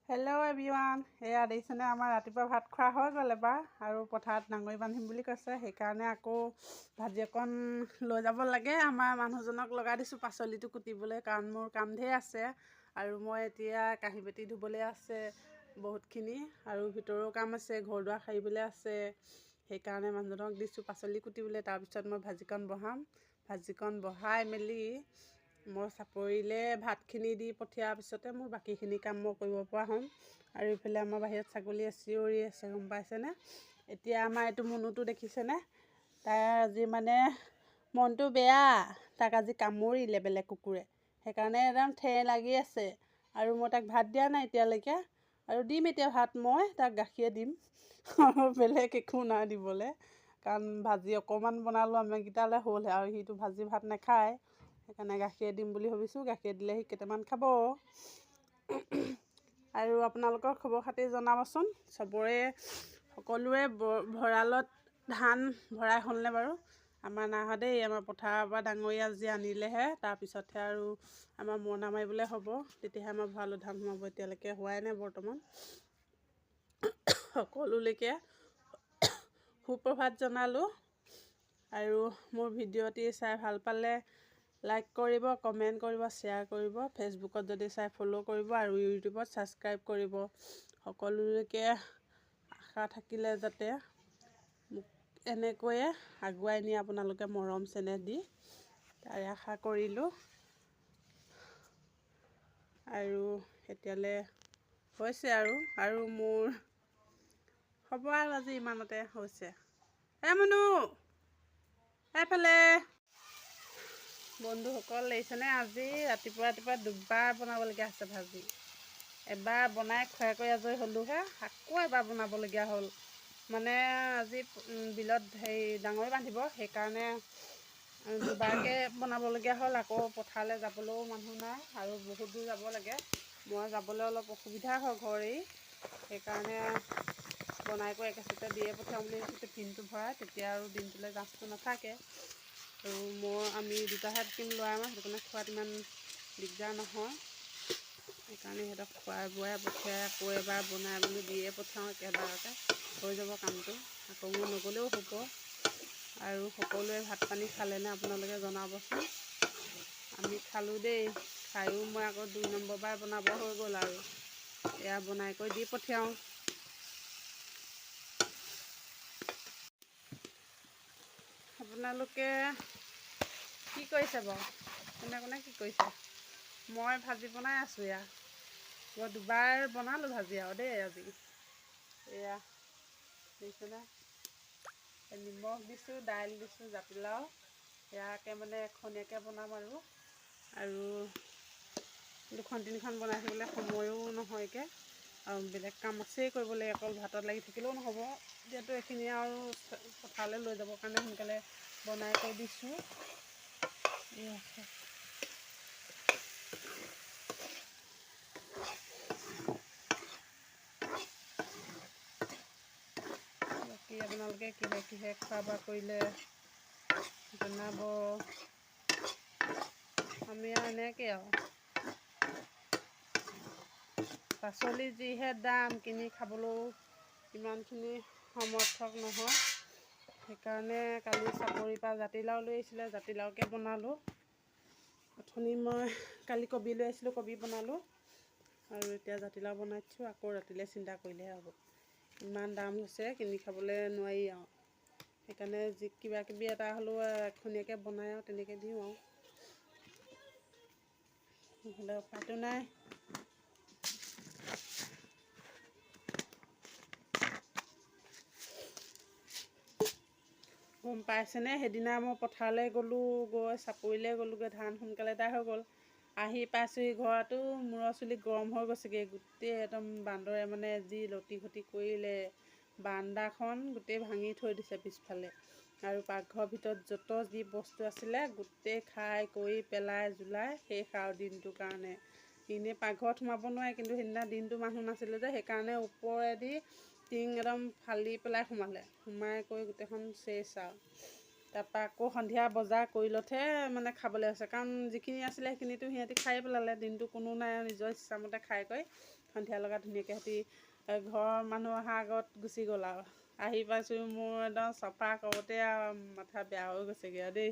Hello' everyone, এয়া দেখিছেনে আমাৰ ৰাতিপুৱা ভাত খোৱা হৈ গ'ল এবাৰ আৰু পথাৰত ডাঙৰি বান্ধিম বুলি কৈছে। সেইকাৰণে আকৌ ভাজি অকণ লৈ যাব লাগে। আমাৰ মানুহজনক লগাই দিছোঁ পাচলিটো কুটিবলৈ, কাৰণ মোৰ কাম ঢেৰ আছে আৰু মই এতিয়া কাঁহী বাতি ধুবলৈ আছে বহুতখিনি আৰু ভিতৰৰ কাম আছে, ঘৰ দুৱাৰ সাৰিবলৈ আছে। সেইকাৰণে মানুহজনক দিছোঁ পাচলি কুটিবলৈ। তাৰপিছত মই ভাজিকণ বহাম। ভাজিকণ বহাই মেলি মই চাপৰিলে ভাতখিনি দি পঠিওৱাৰ পিছতে মোৰ বাকীখিনি কাম মই কৰিব পৰা হ'ম। আৰু ইফালে আমাৰ বাহিৰত ছাগলীয়ে চিঞৰি আছে, গম পাইছেনে? এতিয়া আমাৰ এইটো মুনুটো দেখিছেনে? তাৰ আজি মানে মনটো বেয়া, তাক আজি কামুৰিলে বেলেগ কুকুৰে। সেইকাৰণে একদম ঠেৰ লাগি আছে আৰু মই তাক ভাত দিয়া নাই এতিয়ালৈকে। আৰু দিম এতিয়া ভাত, মই তাক গাখীৰ দিম আৰু বেলেগ একো নাই দিবলৈ। কাৰণ ভাজি অকণমান বনালোঁ আমাৰকেইটালৈ হ'লহে, আৰু সিটো ভাজি ভাত নাখায়। সেইকাৰণে গাখীৰ দিম বুলি ভাবিছোঁ। গাখীৰ দিলে সি কেইটামান খাব। আৰু আপোনালোকৰ খবৰ খাতি জনাবচোন। চবৰে সকলোৰে ভঁৰালত ধান ভৰাই হ'লনে বাৰু? আমাৰ নাই হোৱা দেই। আমাৰ পথাৰৰ পৰা ডাঙৰি আজি আনিলেহে, তাৰপিছতহে আৰু আমাৰ মৰণা মাৰিবলৈ হ'ব। তেতিয়াহে আমাৰ ভঁৰালত ধান সোমাব। এতিয়ালৈকে হোৱাই নাই বৰ্তমান। সকলোলৈকে সুপ্ৰভাত জনালোঁ। আৰু মোৰ ভিডিঅ'টি চাই ভাল পালে লাইক কৰিব, কমেণ্ট কৰিব, শ্বেয়াৰ কৰিব। ফেচবুকত যদি চাই ফ'ল' কৰিব আৰু ইউটিউবত ছাবস্ক্ৰাইব কৰিব। সকলোলৈকে আশা থাকিলে যাতে মোক এনেকৈয়ে আগুৱাই নিয়ে আপোনালোকে মৰম চেনেহ দি, তাৰে আশা কৰিলোঁ। আৰু এতিয়ালৈ হৈছে আৰু মোৰ হ'ব আৰু আজি ইমানতে হৈছে। মুনু এইফালে বন্ধুসকল দেখিছেনে? আজি ৰাতিপুৱা দুবাৰ বনাবলগীয়া হৈছে ভাজি। এবাৰ বনাই খুৱাই কৰি আজৰি হ'লোঁহে, আকৌ এবাৰ বনাবলগীয়া হ'ল। মানে আজি বিলত ডাঙৰি বান্ধিব, সেইকাৰণে দুবাৰকৈ বনাবলগীয়া হ'ল। আকৌ পথাৰলৈ যাবলৈও মানুহ নাই আৰু বহুত দূৰ যাব লাগে। মই যাবলৈ অলপ অসুবিধা হয় ঘৰ এৰি। সেইকাৰণে বনাই কৰি একেচতে দিয়ে পঠিয়াম বুলি ভাবিছোঁ টিফিনটো ভৰাই, তেতিয়া আৰু দিনটোলৈ গাঁচটো নাথাকে। আৰু আমি দুটাহে থাকিম ল'ৰা আমাৰ, সেইটো কাৰণে খোৱাত ইমান দিগদাৰ নহয়। সেইকাৰণে সিহঁতক খুৱাই বোৱাই পঠিয়াই আকৌ এবাৰ বনাই মেলি দিয়ে পঠিয়াওঁ একেবাৰতে, হৈ যাব কামটো। আকৌ মোৰ নগ'লেও হ'ব। আৰু সকলোৱে ভাত পানী খালেনে আপোনালোকে জনাবচোন। আমি খালোঁ দেই। খায়ো মই আকৌ 2 নম্বৰ বাৰ বনাব হৈ গ'ল আৰু এয়া বনাই কৰি দি পঠিয়াওঁ। আপোনালোকে কি কৰিছে বাৰু? কোনে কোনে কি কৰিছে? মই ভাজি বনাই আছোঁ। মই দুবাৰ বনালোঁ ভাজি আৰু দেই আজি। এয়া দেখিছেনে? নিমখ দিছোঁ, দাইল দিছোঁ, জাতিলাও এয়াকৈ মানে এখনীয়াকৈ বনাম আৰু 2খন 3খন বনাই থাকিবলৈ সময়ো নহয়গৈ। আৰু বেলেগ কাম আছেই কৰিবলৈ, অকল ভাতত লাগি থাকিলেও নহ'ব। যিহেতু এইখিনি আৰু পথাৰলৈ লৈ যাবৰ কাৰণে সোনকালে বনাই কৰি দিছোঁ। বাকী আপোনালোকে কিহে কিহে খোৱা বোৱা কৰিলে জনাব। আমি আৰু এনেকৈ আৰু পাচলি যিহে দাম, কিনি খাবলৈও ইমানখিনি সমৰ্থক নহয়। সেইকাৰণে কালি চাপৰিৰ পৰা জাতিলাও লৈ আহিছিলে, জাতিলাওকে বনালোঁ। অথনি মই কালি কবি লৈ আহিছিলোঁ, কবি বনালোঁ। আৰু এতিয়া জাতিলাও বনাইছোঁ। আকৌ ৰাতিলৈ চিন্তা কৰিলেহে হ'ব। ইমান দাম হৈছে, কিনি খাবলৈ নোৱাৰি আৰু। সেইকাৰণে কিবা কিবি এটা হ'লেও এখনীয়াকৈ বনাই আৰু তেনেকৈ দিওঁ আৰু, নহ'লে উপায়তো নাই। গম পাইছেনে? সেইদিনা মই পথাৰলৈ গ'লোঁ, গৈ চাপৰিলৈ গ'লোঁগৈ। ধান সোনকালে এদাই হৈ গ'ল। আহি পাইছোঁহি ঘৰতো মূৰৰ চুলি গৰম হৈ গৈছেগৈ। গোটেই একদম বান্দৰে মানে যি লটি ঘটি কৰিলে। বাৰান্দাখন গোটেই ভাঙি থৈ দিছে পিছফালে। আৰু পাকঘৰৰ ভিতৰত য'ত যি বস্তু আছিলে গোটেই খাই কৰি পেলাই জুলাই শেষ আৰু দিনটোৰ কাৰণে। এনেই পাকঘৰত সোমাব নোৱাৰে, কিন্তু সেইদিনা দিনটো মানুহ নাছিলে যে, সেইকাৰণে ওপৰেদি টিং একদম ফালি পেলাই সোমালে। সোমাই কৰি গোটেইখন চেচ আৰু। তাৰপৰা আকৌ সন্ধিয়া বজাৰ কৰিলতহে মানে খাবলৈ হৈছে, কাৰণ যিখিনি আছিলে সেইখিনিতো সিহঁতি খাই পেলালে। দিনটো কোনো নাই, নিজৰ ইচ্ছামতে খাই কৰি সন্ধিয়া লগা ধুনীয়াকৈ সিহঁতি ঘৰৰ মানুহ অহাৰ আগত গুচি গ'ল আৰু। আহি পাইছোঁ মোৰ একদম চফা কৰোঁতে আৰু মাথা বেয়া হৈ গৈছেগৈ আৰু দেই।